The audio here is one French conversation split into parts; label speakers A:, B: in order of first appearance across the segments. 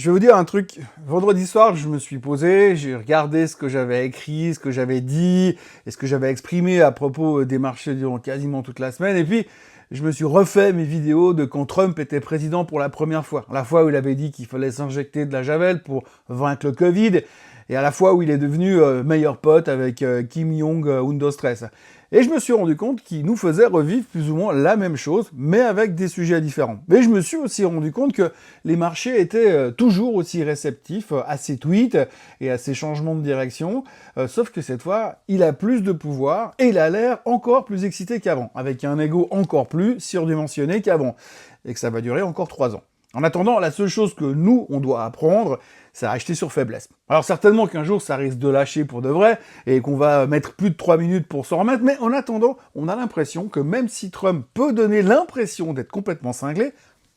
A: Je vais vous dire un truc. Vendredi soir, je me suis posé, j'ai regardé ce que j'avais écrit, ce que j'avais dit, et ce que j'avais exprimé à propos des marchés durant quasiment toute la semaine. Et puis, je me suis refait mes vidéos de quand Trump était président pour la première fois. La fois où il avait dit qu'il fallait s'injecter de la javel pour vaincre le Covid, et à la fois où il est devenu meilleur pote avec Kim Jong-un Stress. Et je me suis rendu compte qu'il nous faisait revivre plus ou moins la même chose, mais avec des sujets différents. Mais je me suis aussi rendu compte que les marchés étaient toujours aussi réceptifs à ces tweets et à ces changements de direction, sauf que cette fois, il a plus de pouvoir et il a l'air encore plus excité qu'avant, avec un ego encore plus surdimensionné qu'avant, et que ça va durer encore 3 ans. En attendant, la seule chose que nous, on doit apprendre, c'est à acheter sur faiblesse. Alors certainement qu'un jour, ça risque de lâcher pour de vrai, et qu'on va mettre plus de 3 minutes pour s'en remettre, mais en attendant, on a l'impression que même si Trump peut donner l'impression d'être complètement cinglé,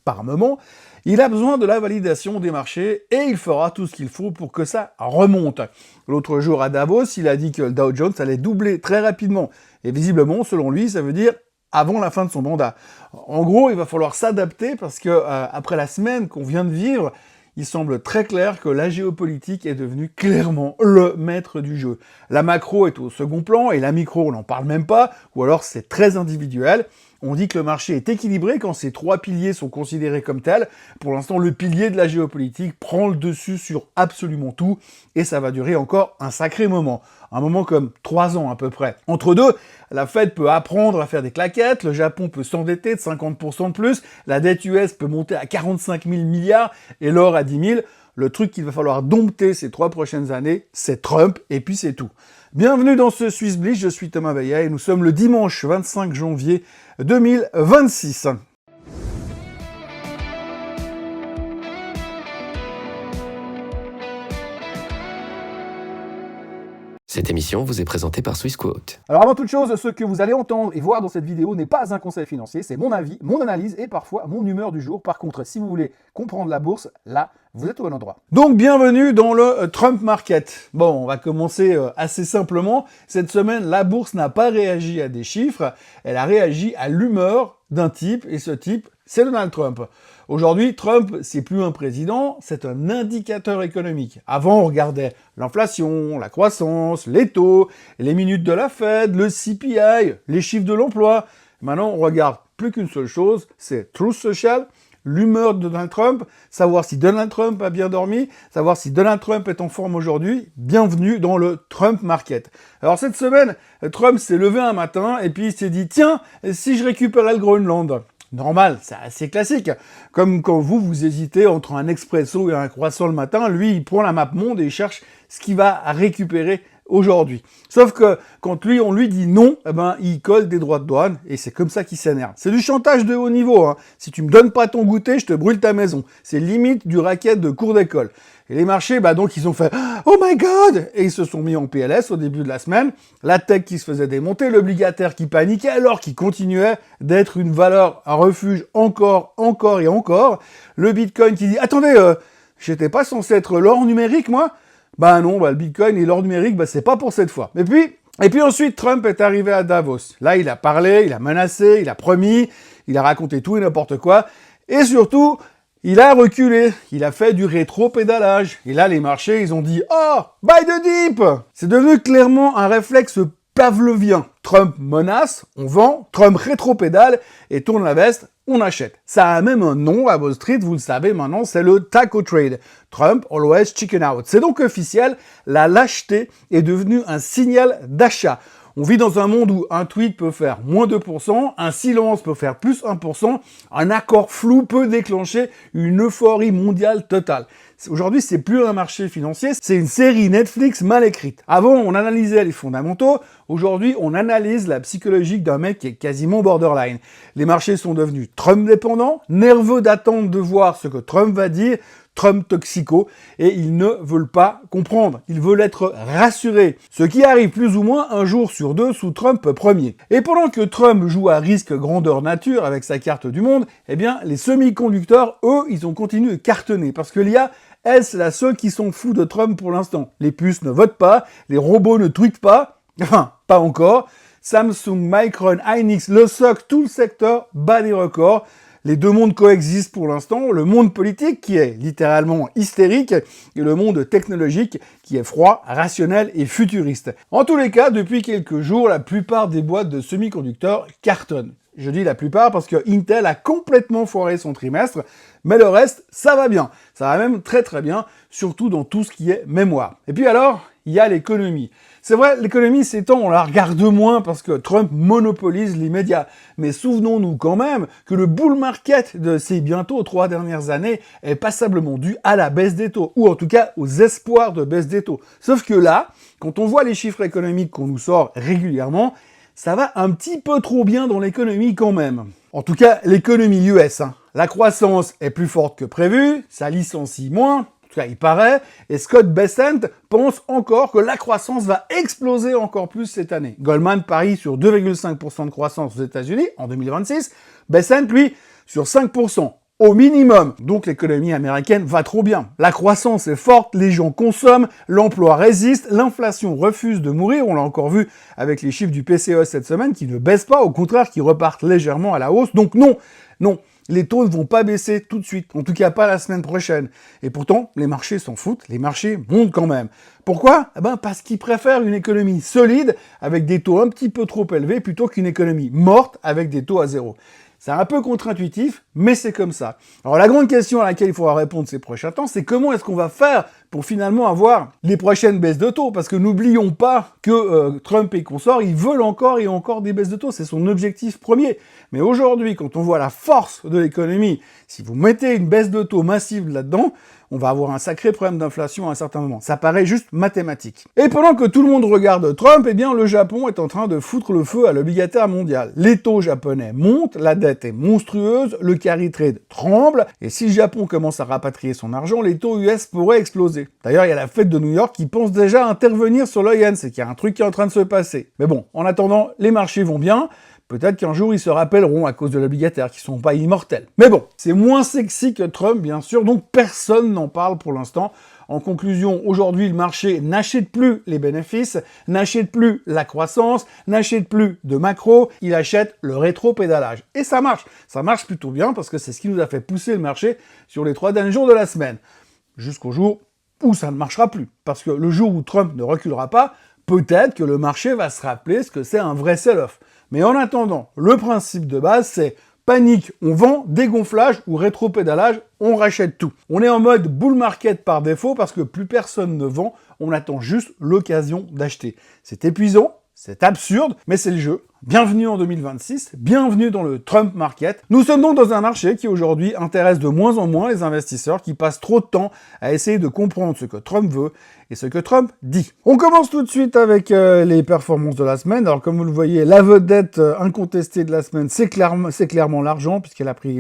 A: par moment, il a besoin de la validation des marchés, et il fera tout ce qu'il faut pour que ça remonte. L'autre jour à Davos, il a dit que le Dow Jones allait doubler très rapidement, et visiblement, selon lui, ça veut dire avant la fin de son mandat. En gros, il va falloir s'adapter parce que après la semaine qu'on vient de vivre, il semble très clair que la géopolitique est devenue clairement le maître du jeu. La macro est au second plan et la micro, on n'en parle même pas, ou alors c'est très individuel. On dit que le marché est équilibré quand ces 3 piliers sont considérés comme tels. Pour l'instant, le pilier de la géopolitique prend le dessus sur absolument tout, et ça va durer encore un sacré moment. Un moment comme 3 ans à peu près. Entre deux, la Fed peut apprendre à faire des claquettes, le Japon peut s'endetter de 50% de plus, la dette US peut monter à 45 000 milliards, et l'or à 10 000. Le truc qu'il va falloir dompter ces 3 prochaines années, c'est Trump, et puis c'est tout. Bienvenue dans ce Swiss Bliss, je suis Thomas Veillat, et nous sommes le dimanche 25 janvier 2026.
B: Cette émission vous est présentée par Swissquote.
A: Alors avant toute chose, ce que vous allez entendre et voir dans cette vidéo n'est pas un conseil financier, c'est mon avis, mon analyse et parfois mon humeur du jour. Par contre, si vous voulez comprendre la bourse, là, vous êtes au bon endroit. Donc bienvenue dans le Trump Market. Bon, on va commencer assez simplement. Cette semaine, la bourse n'a pas réagi à des chiffres, elle a réagi à l'humeur d'un type, et ce type, c'est Donald Trump. Aujourd'hui, Trump, c'est plus un président, c'est un indicateur économique. Avant, on regardait l'inflation, la croissance, les taux, les minutes de la Fed, le CPI, les chiffres de l'emploi. Maintenant, on regarde plus qu'une seule chose, c'est Truth Social, l'humeur de Donald Trump, savoir si Donald Trump a bien dormi, savoir si Donald Trump est en forme aujourd'hui. Bienvenue dans le Trump Market. Alors cette semaine, Trump s'est levé un matin et puis il s'est dit « Tiens, si je récupérais le Groenland ?» Normal, c'est assez classique. Comme quand vous hésitez entre un expresso et un croissant le matin, lui, il prend la map monde et il cherche ce qu'il va récupérer aujourd'hui. Sauf que quand on lui dit non, eh ben, il colle des droits de douane et c'est comme ça qu'il s'énerve. C'est du chantage de haut niveau, hein. Si tu me donnes pas ton goûter, je te brûle ta maison. C'est limite du racket de cours d'école. Et les marchés, donc ils ont fait « Oh my God !» et ils se sont mis en PLS au début de la semaine. La tech qui se faisait démonter, l'obligataire qui paniquait alors qu'il continuait d'être une valeur, un refuge encore et encore. Le Bitcoin qui dit « Attendez, j'étais pas censé être l'or numérique, moi ?» Non, le Bitcoin et l'or numérique, c'est pas pour cette fois. Et puis ensuite, Trump est arrivé à Davos. Là, il a parlé, il a menacé, il a promis, il a raconté tout et n'importe quoi. Et surtout, il a reculé, il a fait du rétro-pédalage. Et là, les marchés, ils ont dit « Oh, buy the dip !» C'est devenu clairement un réflexe pavlovien. Trump menace, on vend, Trump rétro-pédale et tourne la veste, on achète. Ça a même un nom à Wall Street, vous le savez maintenant, c'est le taco trade. Trump always chicken out. C'est donc officiel, la lâcheté est devenue un signal d'achat. On vit dans un monde où un tweet peut faire moins 2%, un silence peut faire plus 1%, un accord flou peut déclencher une euphorie mondiale totale. Aujourd'hui, c'est plus un marché financier, c'est une série Netflix mal écrite. Avant, on analysait les fondamentaux, aujourd'hui, on analyse la psychologie d'un mec qui est quasiment borderline. Les marchés sont devenus Trump dépendants, nerveux d'attendre de voir ce que Trump va dire, Trump toxico, et ils ne veulent pas comprendre. Ils veulent être rassurés. Ce qui arrive plus ou moins un jour sur deux sous Trump premier. Et pendant que Trump joue à risque grandeur nature avec sa carte du monde, les semi-conducteurs, eux, ils ont continué de cartonner. Parce que l'IA, elle, c'est la seule qui s'en fout de Trump pour l'instant. Les puces ne votent pas, les robots ne tweetent pas, enfin, pas encore. Samsung, Micron, Hynix, le SOC, tout le secteur bat des records. Les deux mondes coexistent pour l'instant, le monde politique qui est littéralement hystérique et le monde technologique qui est froid, rationnel et futuriste. En tous les cas, depuis quelques jours, la plupart des boîtes de semi-conducteurs cartonnent. Je dis la plupart parce que Intel a complètement foiré son trimestre, mais le reste, ça va bien. Ça va même très très bien, surtout dans tout ce qui est mémoire. Et puis alors, il y a l'économie. C'est vrai, l'économie, ces temps, on la regarde moins parce que Trump monopolise les médias. Mais souvenons-nous quand même que le bull market de ces bientôt 3 dernières années est passablement dû à la baisse des taux, ou en tout cas aux espoirs de baisse des taux. Sauf que là, quand on voit les chiffres économiques qu'on nous sort régulièrement, ça va un petit peu trop bien dans l'économie quand même. En tout cas, l'économie US. La croissance est plus forte que prévu, ça licencie moins, en tout cas il paraît, et Scott Bessent pense encore que la croissance va exploser encore plus cette année. Goldman parie sur 2,5% de croissance aux États-Unis en 2026, Bessent, lui, sur 5%. Au minimum. Donc l'économie américaine va trop bien. La croissance est forte, les gens consomment, l'emploi résiste, l'inflation refuse de mourir, on l'a encore vu avec les chiffres du PCE cette semaine qui ne baissent pas, au contraire qui repartent légèrement à la hausse. Donc non, les taux ne vont pas baisser tout de suite, en tout cas pas la semaine prochaine. Et pourtant, les marchés s'en foutent, les marchés montent quand même. Pourquoi ? Parce qu'ils préfèrent une économie solide avec des taux un petit peu trop élevés plutôt qu'une économie morte avec des taux à zéro. C'est un peu contre-intuitif, mais c'est comme ça. Alors la grande question à laquelle il faudra répondre ces prochains temps, c'est comment est-ce qu'on va faire pour finalement avoir les prochaines baisses de taux ? Parce que n'oublions pas que Trump et consorts, ils veulent encore et encore des baisses de taux, c'est son objectif premier. Mais aujourd'hui, quand on voit la force de l'économie, si vous mettez une baisse de taux massive là-dedans, on va avoir un sacré problème d'inflation à un certain moment. Ça paraît juste mathématique. Et pendant que tout le monde regarde Trump, eh bien le Japon est en train de foutre le feu à l'obligataire mondial. Les taux japonais montent, la dette est monstrueuse, le carry trade tremble, et si le Japon commence à rapatrier son argent, les taux US pourraient exploser. D'ailleurs, il y a la Fed de New York qui pense déjà intervenir sur le yen, c'est qu'il y a un truc qui est en train de se passer. Mais bon, en attendant, les marchés vont bien. Peut-être qu'un jour, ils se rappelleront à cause de l'obligataire, qui sont pas immortels. Mais bon, c'est moins sexy que Trump, bien sûr, donc personne n'en parle pour l'instant. En conclusion, aujourd'hui, le marché n'achète plus les bénéfices, n'achète plus la croissance, n'achète plus de macro, il achète le rétro-pédalage. Et ça marche plutôt bien, parce que c'est ce qui nous a fait pousser le marché sur les 3 derniers jours de la semaine. Jusqu'au jour où ça ne marchera plus. Parce que le jour où Trump ne reculera pas, peut-être que le marché va se rappeler ce que c'est un vrai sell-off. Mais en attendant, le principe de base, c'est panique, on vend, dégonflage ou rétro-pédalage, on rachète tout. On est en mode bull market par défaut parce que plus personne ne vend, on attend juste l'occasion d'acheter. C'est épuisant, c'est absurde, mais c'est le jeu. Bienvenue en 2026, bienvenue dans le Trump Market. Nous sommes donc dans un marché qui aujourd'hui intéresse de moins en moins les investisseurs qui passent trop de temps à essayer de comprendre ce que Trump veut et ce que Trump dit. On commence tout de suite avec les performances de la semaine. Alors comme vous le voyez, la vedette incontestée de la semaine, c'est clairement l'argent,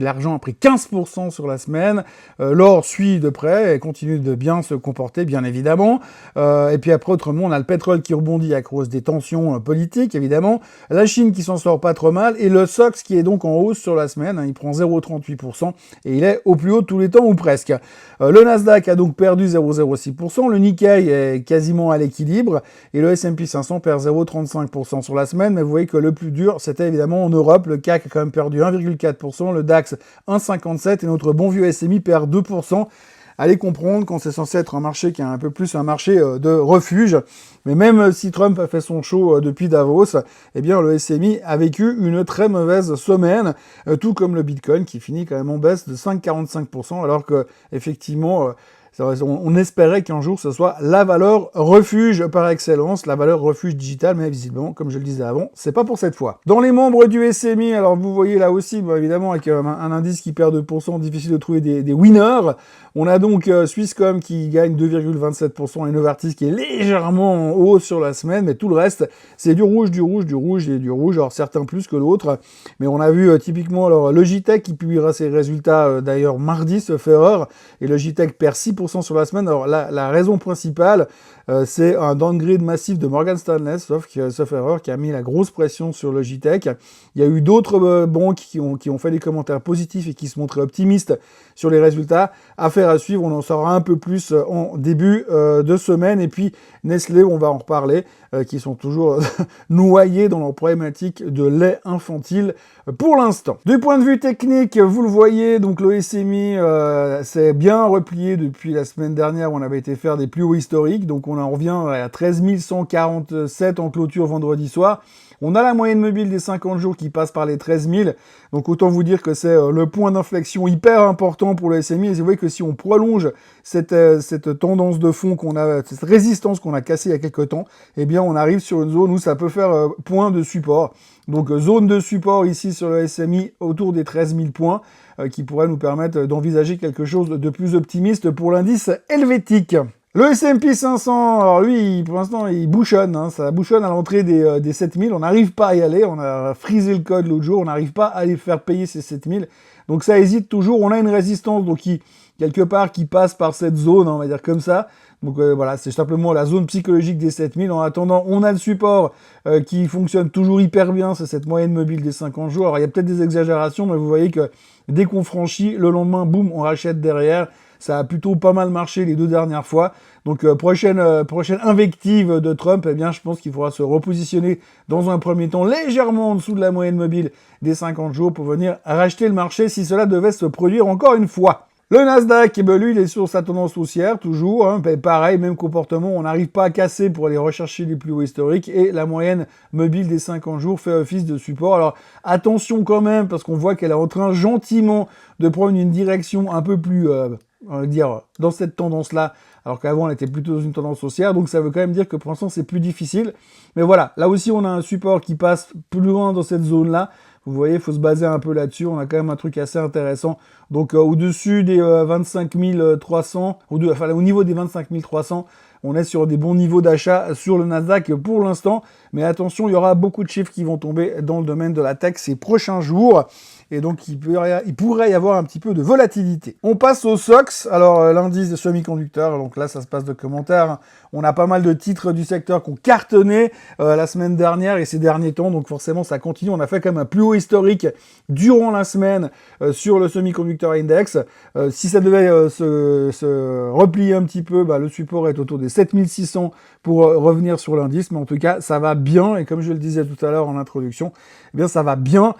A: l'argent a pris 15% sur la semaine. L'or suit de près et continue de bien se comporter, bien évidemment. Et puis après, autrement, on a le pétrole qui rebondit à cause des tensions politiques, évidemment. La Chine qui s'en sort pas trop mal, et le SOX qui est donc en hausse sur la semaine, il prend 0,38%, et il est au plus haut de tous les temps, ou presque. Le Nasdaq a donc perdu 0,06%, le Nikkei est quasiment à l'équilibre, et le S&P 500 perd 0,35% sur la semaine, mais vous voyez que le plus dur, c'était évidemment en Europe, le CAC a quand même perdu 1,4%, le DAX 1,57%, et notre bon vieux SMI perd 2%. Allez comprendre quand c'est censé être un marché qui est un peu plus un marché de refuge. Mais même si Trump a fait son show depuis Davos, eh bien le SMI a vécu une très mauvaise semaine, tout comme le Bitcoin qui finit quand même en baisse de 5,45%, alors que effectivement on espérait qu'un jour ce soit la valeur refuge par excellence, la valeur refuge digitale, mais visiblement, comme je le disais avant, c'est pas pour cette fois. Dans les membres du SMI, alors vous voyez là aussi, évidemment, avec un indice qui perd 2%, difficile de trouver des winners. On a donc Swisscom qui gagne 2,27% et Novartis qui est légèrement en hausse sur la semaine, mais tout le reste, c'est du rouge, du rouge, du rouge et du rouge, alors certains plus que l'autre. Mais on a vu typiquement alors, Logitech qui publiera ses résultats d'ailleurs mardi, sauf erreur, et Logitech perd 6% 0,5% sur la semaine. Alors la raison principale, c'est un downgrade massif de Morgan Stanley, sauf erreur, qui a mis la grosse pression sur Logitech. Il y a eu d'autres banques qui ont fait des commentaires positifs et qui se montraient optimistes sur les résultats. Affaire à suivre, on en saura un peu plus en début de semaine. Et puis Nestlé, on va en reparler, qui sont toujours noyés dans leur problématique de lait infantile pour l'instant. Du point de vue technique, vous le voyez, donc le SMI s'est bien replié depuis la semaine dernière où on avait été faire des plus hauts historiques. Donc on en revient à 13 147 en clôture vendredi soir. On a la moyenne mobile des 50 jours qui passe par les 13 000. Donc autant vous dire que c'est le point d'inflexion hyper important pour le SMI. Et vous voyez que si on prolonge cette tendance de fond qu'on a, cette résistance qu'on a cassée il y a quelques temps, eh bien on arrive sur une zone où ça peut faire point de support. Donc zone de support ici sur le SMI autour des 13 000 points qui pourrait nous permettre d'envisager quelque chose de plus optimiste pour l'indice helvétique. Le S&P 500, alors lui, pour l'instant, il bouchonne, hein, ça bouchonne à l'entrée des 7000, on n'arrive pas à y aller, on a frisé le code l'autre jour, on n'arrive pas à les faire payer ces 7000, donc ça hésite toujours, on a une résistance donc quelque part qui passe par cette zone, on va dire comme ça, donc voilà, c'est simplement la zone psychologique des 7000, en attendant, on a le support qui fonctionne toujours hyper bien, c'est cette moyenne mobile des 50 jours, alors il y a peut-être des exagérations, mais vous voyez que dès qu'on franchit, le lendemain, boum, on rachète derrière. Ça a plutôt pas mal marché les 2 dernières fois. Donc prochaine invective de Trump, eh bien je pense qu'il faudra se repositionner dans un premier temps légèrement en dessous de la moyenne mobile des 50 jours pour venir racheter le marché si cela devait se produire encore une fois. Le Nasdaq, eh ben, lui, il est sur sa tendance haussière, toujours. Hein, pareil, même comportement, on n'arrive pas à casser pour aller rechercher les plus hauts historiques. Et la moyenne mobile des 50 jours fait office de support. Alors, attention quand même, parce qu'on voit qu'elle est en train gentiment de prendre une direction un peu plus, on va dire, dans cette tendance-là, alors qu'avant, elle était plutôt dans une tendance haussière. Donc, ça veut quand même dire que pour l'instant, c'est plus difficile. Mais voilà, là aussi, on a un support qui passe plus loin dans cette zone-là. Vous voyez, il faut se baser un peu là-dessus. On a quand même un truc assez intéressant. Donc, au-dessus des 25 300, enfin, au niveau des 25 300, on est sur des bons niveaux d'achat sur le Nasdaq pour l'instant. Mais attention, il y aura beaucoup de chiffres qui vont tomber dans le domaine de la tech ces prochains jours. Et donc, il pourrait y avoir un petit peu de volatilité. On passe au SOX, alors l'indice des semi-conducteurs. Donc là, ça se passe de commentaires. On a pas mal de titres du secteur qui ont cartonné la semaine dernière et ces derniers temps. Donc forcément, ça continue. On a fait quand même un plus haut historique durant la semaine sur le semi-conducteur index. Si ça devait se replier un petit peu, le support est autour des 7600 pour revenir sur l'indice. Mais en tout cas, ça va bien. Et comme je le disais tout à l'heure en introduction, eh bien ça va bien.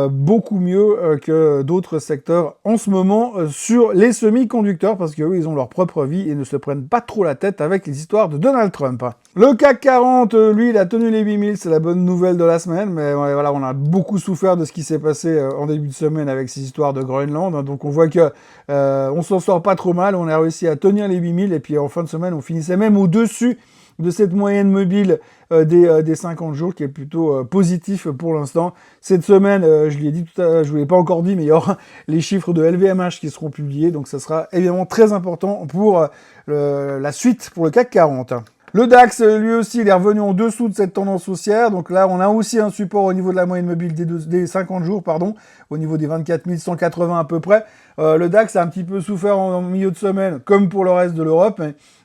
A: Beaucoup mieux que d'autres secteurs en ce moment sur les semi-conducteurs parce qu'eux, ils ont leur propre vie et ne se prennent pas trop la tête avec les histoires de Donald Trump. Le CAC 40, lui, il a tenu les 8000, c'est la bonne nouvelle de la semaine, mais voilà, on a beaucoup souffert de ce qui s'est passé en début de semaine avec ces histoires de Groenland, donc on voit que on s'en sort pas trop mal, on a réussi à tenir les 8000 et puis en fin de semaine, on finissait même au-dessus de cette moyenne mobile des 50 jours qui est plutôt positif pour l'instant. Cette semaine, je l'ai dit tout à l'heure, je vous l'ai pas encore dit, mais il y aura les chiffres de LVMH qui seront publiés, donc ça sera évidemment très important pour la suite pour le CAC 40. Le DAX, lui aussi, il est revenu en dessous de cette tendance haussière. Donc là, on a aussi un support au niveau de la moyenne mobile des 50 jours, au niveau des 24 180 à peu près. Le DAX a un petit peu souffert en milieu de semaine, comme pour le reste de l'Europe.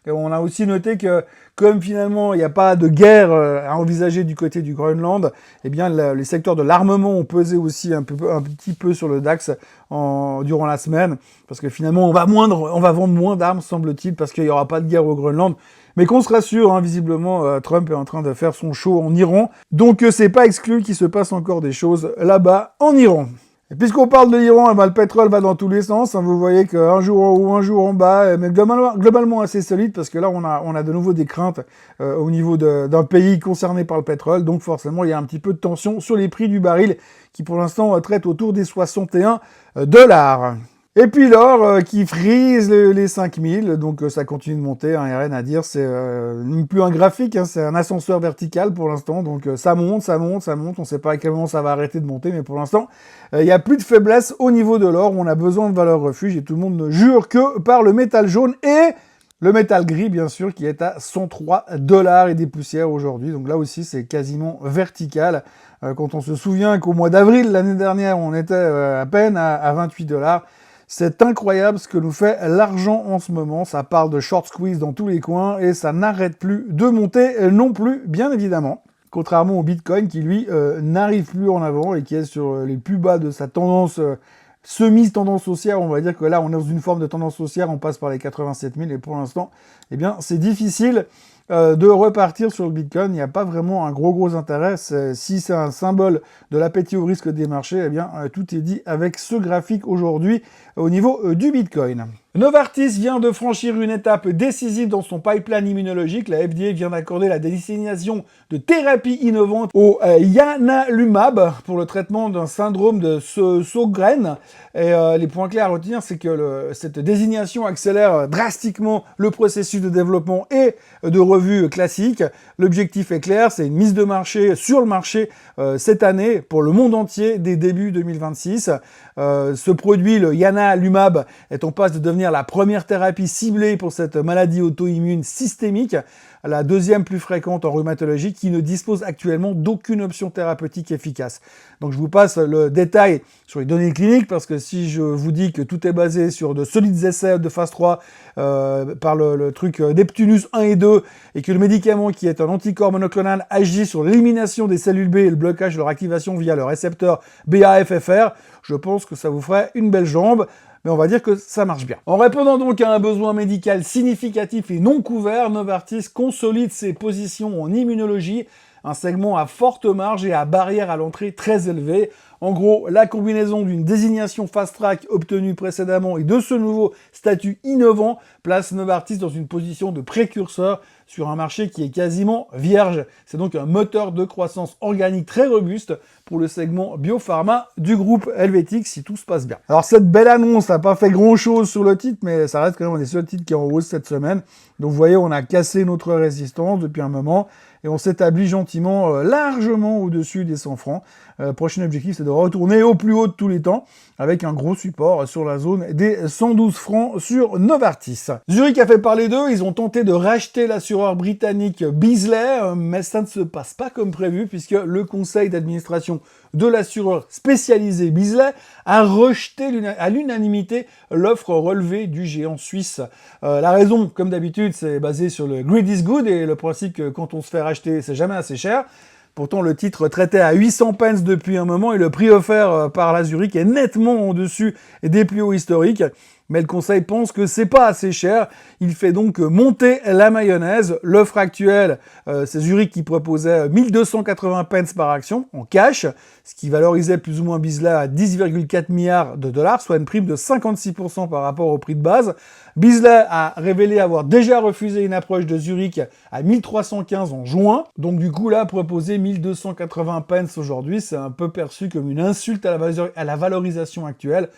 A: Et on a aussi noté que, comme finalement, il n'y a pas de guerre à envisager du côté du Groenland, eh bien, les secteurs de l'armement ont pesé aussi un petit peu sur le DAX durant la semaine. Parce que finalement, on va vendre moins d'armes, semble-t-il, parce qu'il n'y aura pas de guerre au Groenland. Mais qu'on se rassure, hein, visiblement, Trump est en train de faire son show en Iran. Donc, c'est pas exclu qu'il se passe encore des choses là-bas en Iran. Et puisqu'on parle de l'Iran, le pétrole va dans tous les sens. Hein, vous voyez qu'un jour en haut, un jour en bas, mais globalement assez solide, parce que là, on a de nouveau des craintes au niveau d'un pays concerné par le pétrole. Donc, forcément, il y a un petit peu de tension sur les prix du baril, qui pour l'instant traite autour des 61 $. Et puis l'or qui frise les 5000, donc ça continue de monter, hein, il n'y a rien à dire, c'est plus un graphique, hein, c'est un ascenseur vertical pour l'instant, donc ça monte, on ne sait pas à quel moment ça va arrêter de monter, mais pour l'instant, il n'y a plus de faiblesse au niveau de l'or, on a besoin de valeur refuge, et tout le monde ne jure que par le métal jaune et le métal gris, bien sûr, qui est à 103 $ et des poussières aujourd'hui, donc là aussi c'est quasiment vertical, quand on se souvient qu'au mois d'avril l'année dernière, on était à peine à 28 $, C'est incroyable ce que nous fait l'argent en ce moment. Ça parle de short squeeze dans tous les coins et ça n'arrête plus de monter non plus, bien évidemment. Contrairement au Bitcoin qui, lui, n'arrive plus en avant et qui est sur les plus bas de sa tendance semi-tendance haussière. On va dire que là, on est dans une forme de tendance haussière. On passe par les 87 000 et pour l'instant, eh bien, c'est difficile de repartir sur le Bitcoin. Il n'y a pas vraiment un gros intérêt. Si c'est un symbole de l'appétit au risque des marchés, eh bien, tout est dit avec ce graphique aujourd'hui au niveau du Bitcoin. Novartis vient de franchir une étape décisive dans son pipeline immunologique. La FDA vient d'accorder la désignation de thérapie innovante au ianalumab pour le traitement d'un syndrome de Sjögren. Et les points clairs à retenir, c'est que cette désignation accélère drastiquement le processus de développement et de revue classique. L'objectif est clair, c'est une mise de marché sur le marché cette année pour le monde entier dès début 2026. Ce produit, le ianalumab, est en passe de devenir la première thérapie ciblée pour cette maladie auto-immune systémique, la deuxième plus fréquente en rhumatologie, qui ne dispose actuellement d'aucune option thérapeutique efficace. Donc je vous passe le détail sur les données cliniques, parce que si je vous dis que tout est basé sur de solides essais de phase 3 par le truc Neptunus 1 et 2, et que le médicament qui est un anticorps monoclonal agit sur l'élimination des cellules B et le blocage de leur activation via le récepteur BAFFR, je pense que ça vous ferait une belle jambe. Mais on va dire que ça marche bien. En répondant donc à un besoin médical significatif et non couvert, Novartis consolide ses positions en immunologie, un segment à forte marge et à barrière à l'entrée très élevée. En gros, la combinaison d'une désignation fast-track obtenue précédemment et de ce nouveau statut innovant place Novartis dans une position de précurseur sur un marché qui est quasiment vierge. C'est donc un moteur de croissance organique très robuste pour le segment biopharma du groupe Helvétique si tout se passe bien. Alors cette belle annonce n'a pas fait grand-chose sur le titre, mais ça reste quand même un des seuls titres qui est en hausse cette semaine. Donc vous voyez, on a cassé notre résistance depuis un moment et on s'établit gentiment largement au-dessus des 100 francs. Prochain objectif, c'est de retourner au plus haut de tous les temps avec un gros support sur la zone des 112 francs sur Novartis. Zurich a fait parler d'eux, ils ont tenté de racheter l'assureur britannique Beazley, mais ça ne se passe pas comme prévu puisque le conseil d'administration de l'assureur spécialisé Beazley a rejeté à l'unanimité l'offre relevée du géant suisse. La raison, comme d'habitude, c'est basé sur le greed is good et le principe que quand on se fait racheter, c'est jamais assez cher. Pourtant, le titre traitait à 800 pence depuis un moment et le prix offert par la Zurich est nettement en dessus des plus hauts historiques. Mais le conseil pense que c'est pas assez cher. Il fait donc monter la mayonnaise. L'offre actuelle, c'est Zurich qui proposait 1280 pence par action en cash, ce qui valorisait plus ou moins Beazley à 10,4 milliards de dollars, soit une prime de 56% par rapport au prix de base. Beazley a révélé avoir déjà refusé une approche de Zurich à 1315 en juin. Donc du coup là, proposer 1280 pence aujourd'hui, c'est un peu perçu comme une insulte à la valorisation actuelle,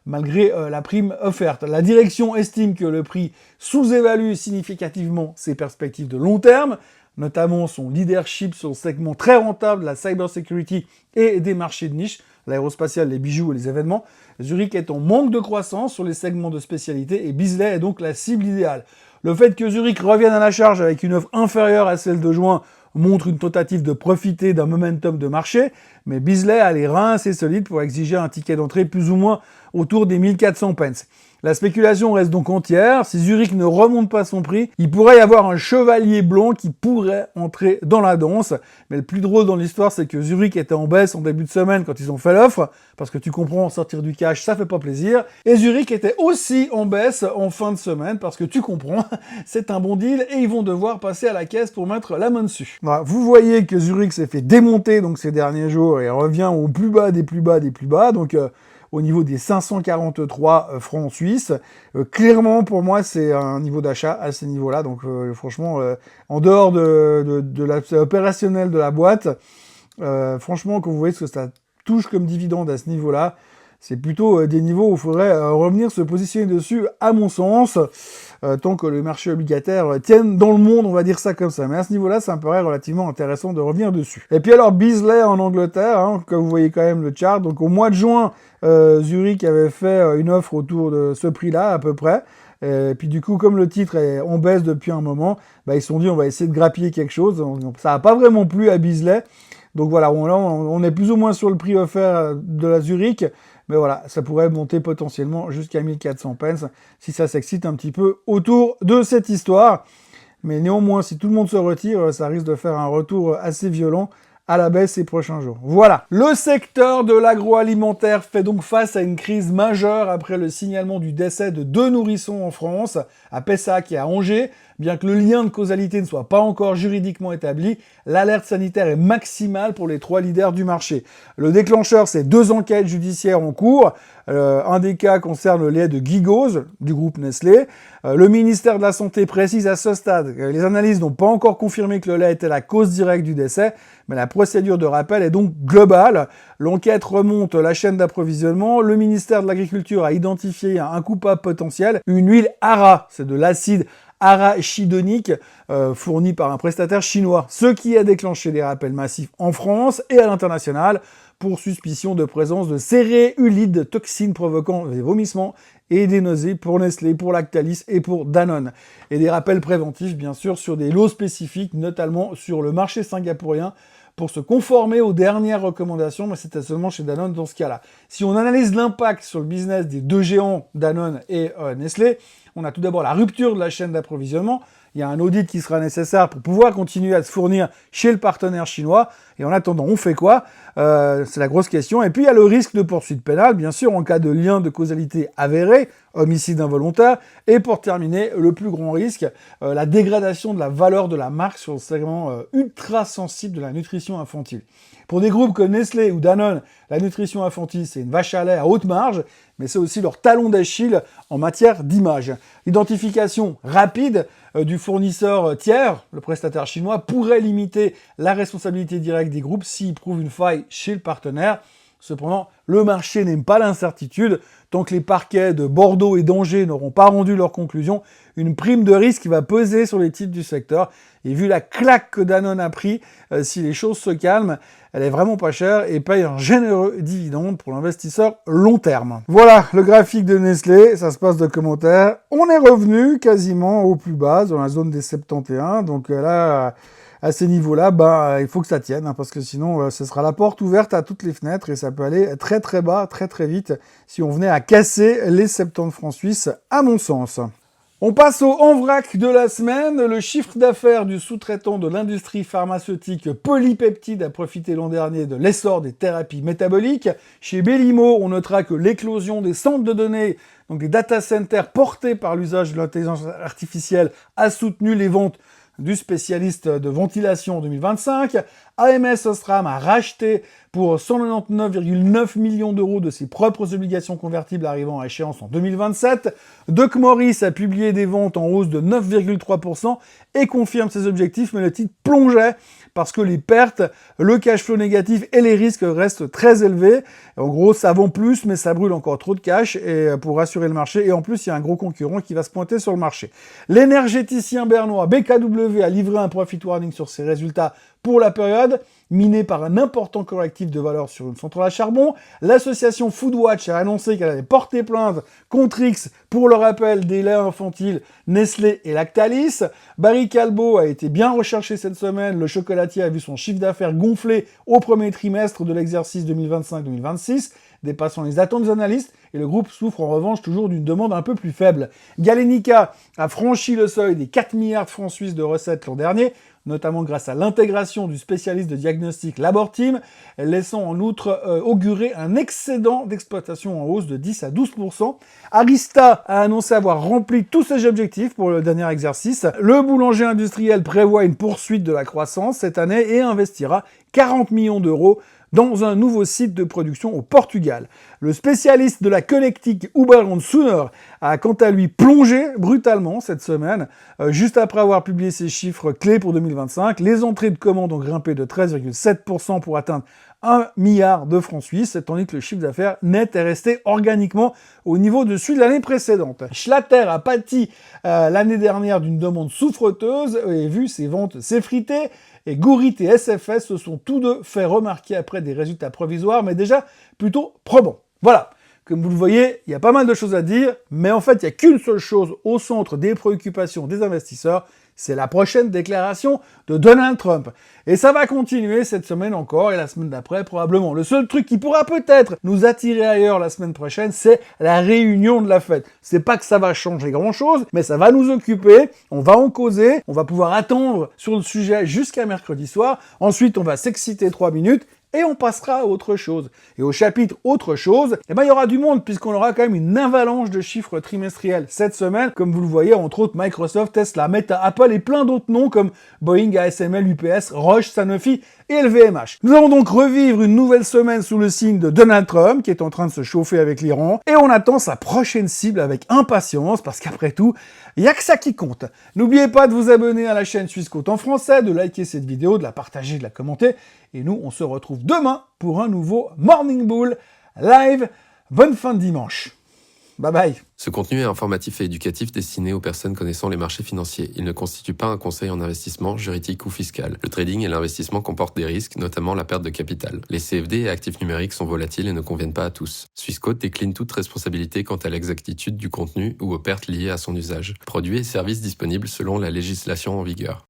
A: malgré la prime offerte. La direction estime que le prix sous-évalue significativement ses perspectives de long terme, notamment son leadership sur le segment très rentable de la cybersecurity et des marchés de niche, l'aérospatial, les bijoux et les événements. Zurich est en manque de croissance sur les segments de spécialité et Beazley est donc la cible idéale. Le fait que Zurich revienne à la charge avec une offre inférieure à celle de juin montre une tentative de profiter d'un momentum de marché, mais Beazley a les reins assez solides pour exiger un ticket d'entrée plus ou moins autour des 1400 pence. La spéculation reste donc entière. Si Zurich ne remonte pas son prix, il pourrait y avoir un chevalier blanc qui pourrait entrer dans la danse. Mais le plus drôle dans l'histoire, c'est que Zurich était en baisse en début de semaine quand ils ont fait l'offre, parce que tu comprends, sortir du cash, ça fait pas plaisir. Et Zurich était aussi en baisse en fin de semaine, parce que tu comprends, c'est un bon deal et ils vont devoir passer à la caisse pour mettre la main dessus. Voilà, vous voyez que Zurich s'est fait démonter donc ces derniers jours et revient au plus bas des plus bas des plus bas. Donc au niveau des 543 francs suisses. Clairement, pour moi, c'est un niveau d'achat à ce niveau-là. Donc, franchement, en dehors de l'aspect opérationnel de la boîte, franchement, quand vous voyez ce que ça touche comme dividende à ce niveau-là, c'est plutôt des niveaux où il faudrait revenir se positionner dessus, à mon sens, tant que le marché obligataire tienne dans le monde, on va dire ça comme ça. Mais à ce niveau-là, ça me paraît relativement intéressant de revenir dessus. Et puis alors, Beazley en Angleterre, hein, comme vous voyez quand même le chart, donc au mois de juin, Zurich avait fait une offre autour de ce prix-là, à peu près. Et puis du coup, comme le titre est en baisse depuis un moment, bah, ils se sont dit on va essayer de grappiller quelque chose. Donc, ça n'a pas vraiment plu à Beazley. Donc voilà, on est plus ou moins sur le prix offert de la Zurich, Mais voilà, ça pourrait monter potentiellement jusqu'à 1400 pence si ça s'excite un petit peu autour de cette histoire. Mais néanmoins, si tout le monde se retire, ça risque de faire un retour assez violent à la baisse ces prochains jours. Voilà. Le secteur de l'agroalimentaire fait donc face à une crise majeure après le signalement du décès de 2 nourrissons en France, à Pessac et à Angers. Bien que le lien de causalité ne soit pas encore juridiquement établi, l'alerte sanitaire est maximale pour les 3 leaders du marché. Le déclencheur, c'est 2 enquêtes judiciaires en cours. Un des cas concerne le lait de Guigose, du groupe Nestlé. Le ministère de la Santé précise à ce stade que les analyses n'ont pas encore confirmé que le lait était la cause directe du décès, mais la procédure de rappel est donc globale. L'enquête remonte la chaîne d'approvisionnement. Le ministère de l'Agriculture a identifié un coupable potentiel, une huile ARA, c'est de l'acide arachidonique fourni par un prestataire chinois, ce qui a déclenché des rappels massifs en France et à l'international pour suspicion de présence de céréulides, toxines provoquant des vomissements et des nausées pour Nestlé, pour Lactalis et pour Danone. Et des rappels préventifs, bien sûr, sur des lots spécifiques, notamment sur le marché singapourien, pour se conformer aux dernières recommandations, mais c'était seulement chez Danone dans ce cas-là. Si on analyse l'impact sur le business des 2 géants, Danone et Nestlé, on a tout d'abord la rupture de la chaîne d'approvisionnement. Il y a un audit qui sera nécessaire pour pouvoir continuer à se fournir chez le partenaire chinois. Et en attendant, on fait quoi? C'est la grosse question. Et puis, il y a le risque de poursuite pénale, bien sûr, en cas de lien de causalité avéré, homicide involontaire. Et pour terminer, le plus grand risque, la dégradation de la valeur de la marque sur le segment ultra sensible de la nutrition infantile. Pour des groupes comme Nestlé ou Danone, la nutrition infantile, c'est une vache à lait à haute marge, mais c'est aussi leur talon d'Achille en matière d'image. L'identification rapide du fournisseur tiers, le prestataire chinois, pourrait limiter la responsabilité directe des groupes s'ils prouvent une faille chez le partenaire. Cependant, le marché n'aime pas l'incertitude. Tant que les parquets de Bordeaux et d'Angers n'auront pas rendu leur conclusion, une prime de risque va peser sur les titres du secteur. Et vu la claque que Danone a pris, si les choses se calment, elle est vraiment pas chère et paye un généreux dividende pour l'investisseur long terme. Voilà le graphique de Nestlé, ça se passe de commentaires. On est revenu quasiment au plus bas, dans la zone des 71. Donc là, à ces niveaux-là, il faut que ça tienne, parce que sinon, ce sera la porte ouverte à toutes les fenêtres et ça peut aller très très bas, très très vite, si on venait à casser les 70 francs suisses, à mon sens. On passe au en vrac de la semaine. Le chiffre d'affaires du sous-traitant de l'industrie pharmaceutique Polypeptide a profité l'an dernier de l'essor des thérapies métaboliques. Chez Belimo, on notera que l'éclosion des centres de données, donc des data centers portés par l'usage de l'intelligence artificielle, a soutenu les ventes du spécialiste de ventilation en 2025. AMS Osram a racheté pour 199,9 millions d'euros de ses propres obligations convertibles arrivant à échéance en 2027. Doc Morris a publié des ventes en hausse de 9,3% et confirme ses objectifs, mais le titre plongeait parce que les pertes, le cash flow négatif et les risques restent très élevés. En gros, ça vend plus, mais ça brûle encore trop de cash et pour rassurer le marché. Et en plus, il y a un gros concurrent qui va se pointer sur le marché. L'énergéticien bernois BKW a livré un profit warning sur ses résultats pour la période, miné par un important correctif de valeur sur une centrale à charbon. L'association Foodwatch a annoncé qu'elle allait porter plainte contre X pour le rappel des laits infantiles Nestlé et Lactalis. Barry Callebaut a été bien recherché cette semaine. Le chocolatier a vu son chiffre d'affaires gonfler au premier trimestre de l'exercice 2025-2026, dépassant les attentes des analystes, et le groupe souffre en revanche toujours d'une demande un peu plus faible. Galenica a franchi le seuil des 4 milliards de francs suisses de recettes l'an dernier, notamment grâce à l'intégration du spécialiste de diagnostic Laborteam, laissant en outre augurer un excédent d'exploitation en hausse de 10 à 12%. Arista a annoncé avoir rempli tous ses objectifs pour le dernier exercice. Le boulanger industriel prévoit une poursuite de la croissance cette année et investira 40 millions d'euros dans un nouveau site de production au Portugal. Le spécialiste de la connectique Uber Sooner a quant à lui plongé brutalement cette semaine, juste après avoir publié ses chiffres clés pour 2025. Les entrées de commandes ont grimpé de 13,7% pour atteindre 1 milliard de francs suisses, tandis que le chiffre d'affaires net est resté organiquement au niveau de celui de l'année précédente. Schlatter a pâti l'année dernière d'une demande souffreteuse et vu ses ventes s'effriter. Et Gourit et SFS se sont tous deux fait remarquer après des résultats provisoires, mais déjà plutôt probants. Voilà, comme vous le voyez, il y a pas mal de choses à dire, mais en fait, il n'y a qu'une seule chose au centre des préoccupations des investisseurs, C'est la prochaine déclaration de Donald Trump. Et ça va continuer cette semaine encore et la semaine d'après probablement. Le seul truc qui pourra peut-être nous attirer ailleurs la semaine prochaine, c'est la réunion de la Fed. C'est pas que ça va changer grand-chose, mais ça va nous occuper, on va en causer, on va pouvoir attendre sur le sujet jusqu'à mercredi soir. Ensuite, on va s'exciter 3 minutes et on passera à autre chose. Et au chapitre autre chose, il y aura du monde puisqu'on aura quand même une avalanche de chiffres trimestriels cette semaine. Comme vous le voyez, entre autres Microsoft, Tesla, Meta, Apple et plein d'autres noms comme Boeing, ASML, UPS, Roche, Sanofi et LVMH. Nous allons donc revivre une nouvelle semaine sous le signe de Donald Trump qui est en train de se chauffer avec l'Iran et on attend sa prochaine cible avec impatience parce qu'après tout, il n'y a que ça qui compte. N'oubliez pas de vous abonner à la chaîne Swissquote en français, de liker cette vidéo, de la partager, de la commenter. Et nous, on se retrouve demain pour un nouveau Morning Bull live. Bonne fin de dimanche. Bye bye.
B: Ce contenu est informatif et éducatif destiné aux personnes connaissant les marchés financiers. Il ne constitue pas un conseil en investissement, juridique ou fiscal. Le trading et l'investissement comportent des risques, notamment la perte de capital. Les CFD et actifs numériques sont volatiles et ne conviennent pas à tous. Swissquote décline toute responsabilité quant à l'exactitude du contenu ou aux pertes liées à son usage. Produits et services disponibles selon la législation en vigueur.